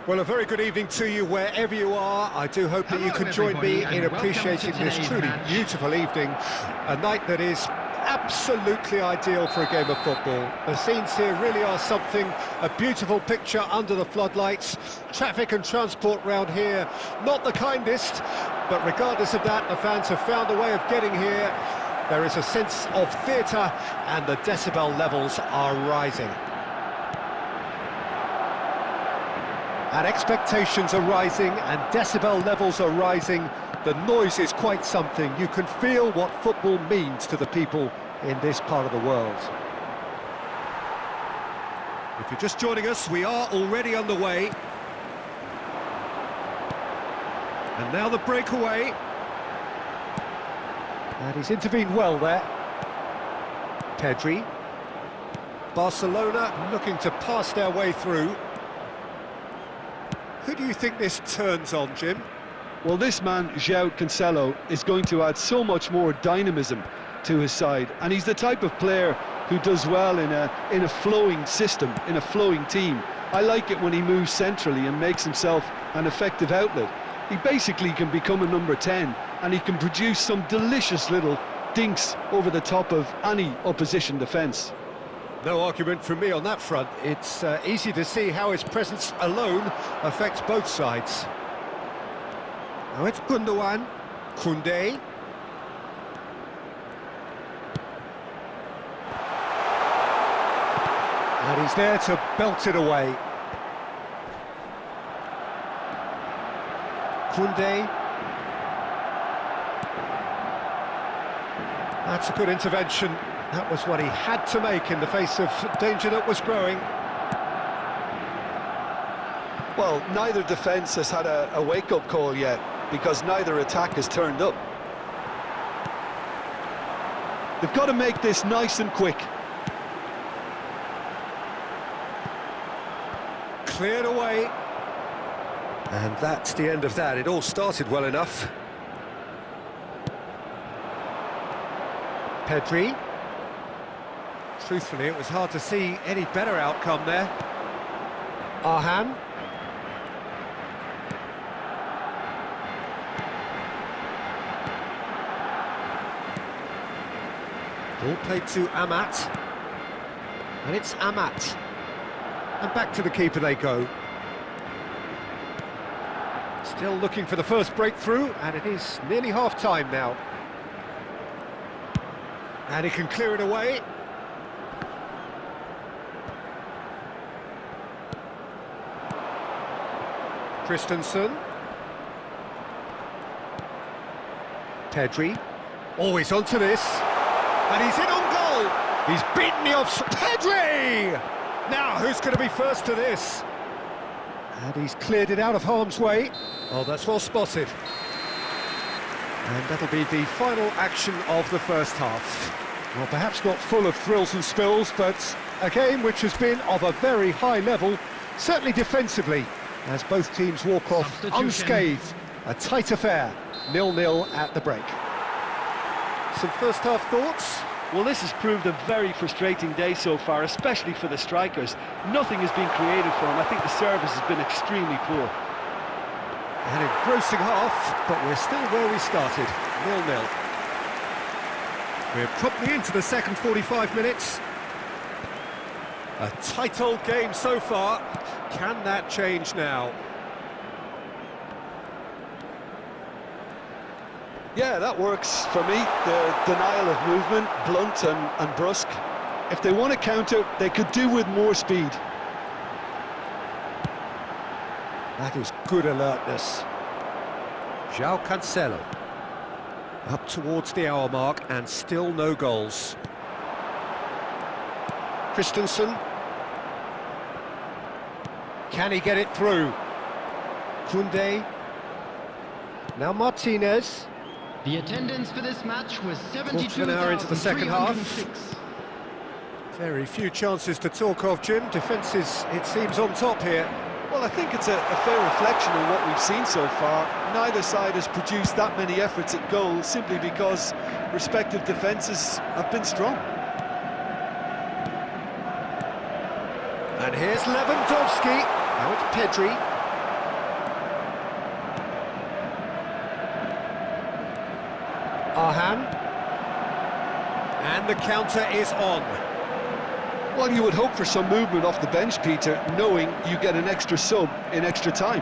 Well, a very good evening to you wherever you are. I do hope that you can join me in appreciating this truly beautiful evening, a night that is absolutely ideal for a game of football. The scenes here really are something, a beautiful picture under the floodlights. Traffic and transport round here, not the kindest, but regardless of that, the fans have found a way of getting here. There is a sense of theatre and the decibel levels are rising. And expectations are rising and decibel levels are rising. The noise is quite something. You can feel what football means to the people in this part of the world. If you're just joining us, we are already underway. And now the breakaway. And he's intervened well there. Pedri. Barcelona looking to pass their way through. Who do you think this turns on, Jim? Well, this man, João Cancelo, is going to add so much more dynamism to his side, and he's the type of player who does well in a flowing system, in a flowing team. I like it when he moves centrally and makes himself an effective outlet. He basically can become a number 10, and he can produce some delicious little dinks over the top of any opposition defence. No argument from me on that front. It's easy to see how his presence alone affects both sides. Now it's Gundogan, Koundé. And he's there to belt it away. Koundé. That's a good intervention. That was what he had to make in the face of danger that was growing. Well, neither defence has had a wake-up call yet, because neither attack has turned up. They've got to make this nice and quick. Cleared away. And that's the end of that. It all started well enough. Pedri. Truthfully, it was hard to see any better outcome there. Arhan. Ball played to Amat. And it's Amat. And back to the keeper they go. Still looking for the first breakthrough, and it is nearly half-time now. And he can clear it away. Christensen. Pedri. Always onto this. And he's in on goal. He's beaten the offside. Pedri! Now, who's going to be first to this? And he's cleared it out of harm's way. Oh, that's well spotted. And that'll be the final action of the first half. Well, perhaps not full of thrills and spills, but a game which has been of a very high level, certainly defensively, as both teams walk off unscathed. A tight affair, 0-0 at the break. Some first-half thoughts? Well, this has proved a very frustrating day so far, especially for the strikers. Nothing has been created for them. I think the service has been extremely poor. An engrossing half, but we're still where we started, 0-0. We're promptly into the second 45 minutes. A tight old game so far. Can that change now? Yeah, that works for me. The denial of movement, blunt and brusque. If they want to counter, they could do with more speed. That is good alertness. João Cancelo. Up towards the hour mark and still no goals. Christensen. Can he get it through? Koundé. Now Martinez. The attendance for this match was 72,306. Quarter of an hour into the second half. Very few chances to talk of, Jim. Defence is, it seems, on top here. Well, I think it's a fair reflection of what we've seen so far. Neither side has produced that many efforts at goal simply because respective defences have been strong. And here's Lewandowski. Now it's Pedri. Arhan. And the counter is on. Well, you would hope for some movement off the bench, Peter, knowing you get an extra sub in extra time.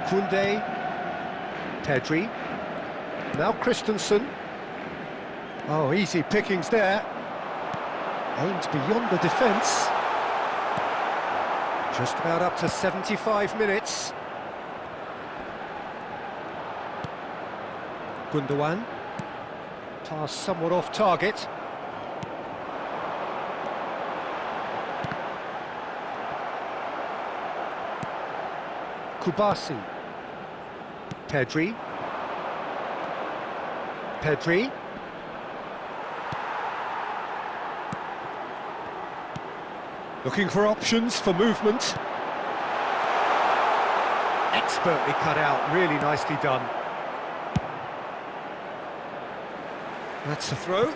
Koundé. Pedri. Now Christensen. Oh, easy pickings there. Aimed beyond the defence. Just about up to 75 minutes. Gundogan. Pass somewhat off target. Kubasi. Pedri. Pedri. Looking for options for movement. Expertly cut out, really nicely done. That's a throw.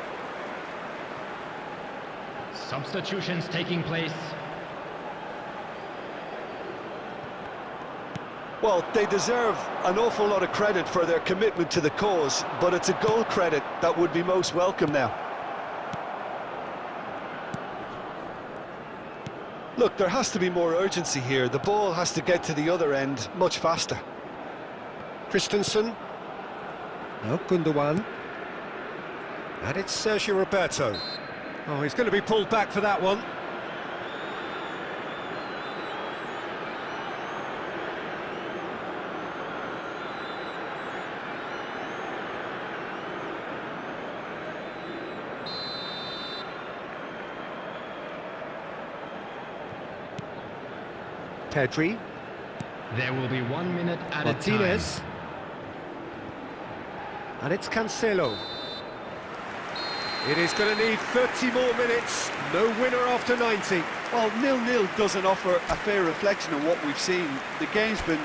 Substitutions taking place. Well, they deserve an awful lot of credit for their commitment to the cause, but it's a goal credit that would be most welcome now. Look, there has to be more urgency here. The ball has to get to the other end much faster. Christensen. No, Gundogan. And it's Sergio Roberto. Oh, he's going to be pulled back for that one. Pedri. There will be 1 minute at a Martinez. time. And it's Cancelo. It is going to need 30 more minutes. No winner after 90. Well, 0-0 doesn't offer a fair reflection of what we've seen. The game's been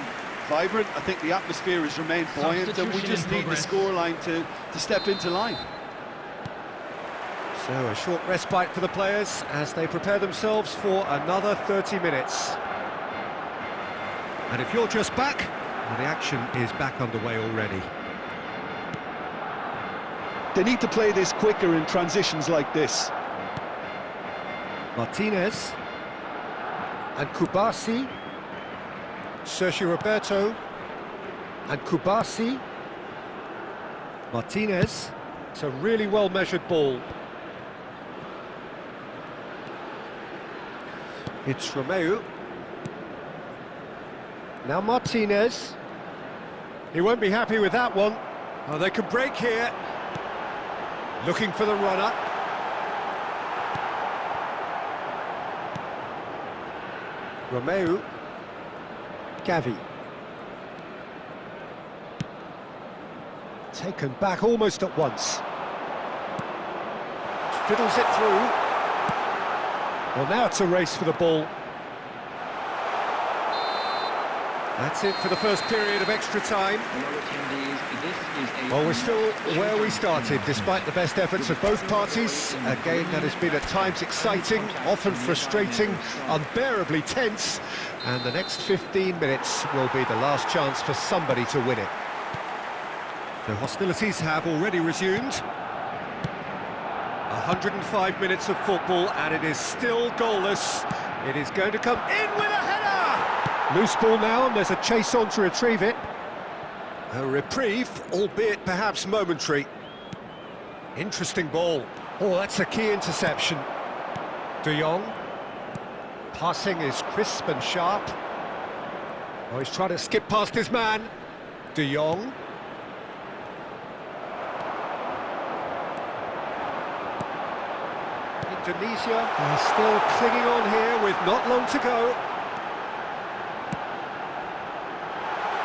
vibrant. I think the atmosphere has remained buoyant, and we just need the scoreline to step into line. So a short respite for the players as they prepare themselves for another 30 minutes. And if you're just back, well, the action is back underway already. They need to play this quicker in transitions like this. Martinez. And Kubasi. Sergio Roberto. And Kubasi. Martinez. It's a really well-measured ball. It's Romeu. Now Martinez. He won't be happy with that one. Oh, they could break here. Looking for the runner. Romeu. Gavi. Taken back almost at once. Fiddles it through. Well, now it's a race for the ball. That's it for the first period of extra time. Well, we're still where we started, despite the best efforts of both parties. A game that has been at times exciting, often frustrating, unbearably tense. And the next 15 minutes will be the last chance for somebody to win it. The hostilities have already resumed. 105 minutes of football, and it is still goalless. It is going to come in with a header! Loose ball now, and there's a chase on to retrieve it. A reprieve, albeit perhaps momentary. Interesting ball. Oh, that's a key interception. De Jong. Passing is crisp and sharp. Oh, he's trying to skip past his man. De Jong. Indonesia are still clinging on here with not long to go.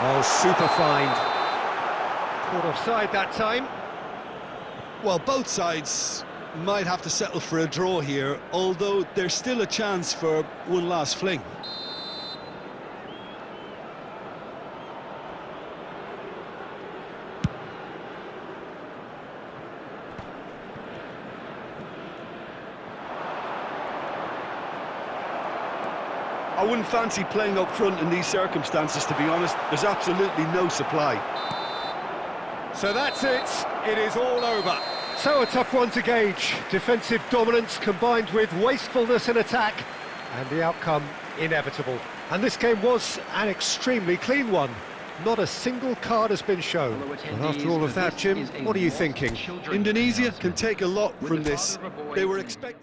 Oh, super find. Caught offside that time. Well, both sides might have to settle for a draw here, although there's still a chance for one last fling. I wouldn't fancy playing up front in these circumstances, to be honest. There's absolutely no supply. So that's it. It is all over. So a tough one to gauge. Defensive dominance combined with wastefulness in attack, and the outcome inevitable. And this game was an extremely clean one. Not a single card has been shown. And after all of that, Jim, what are you thinking? Indonesia can take a lot from this. They were expecting...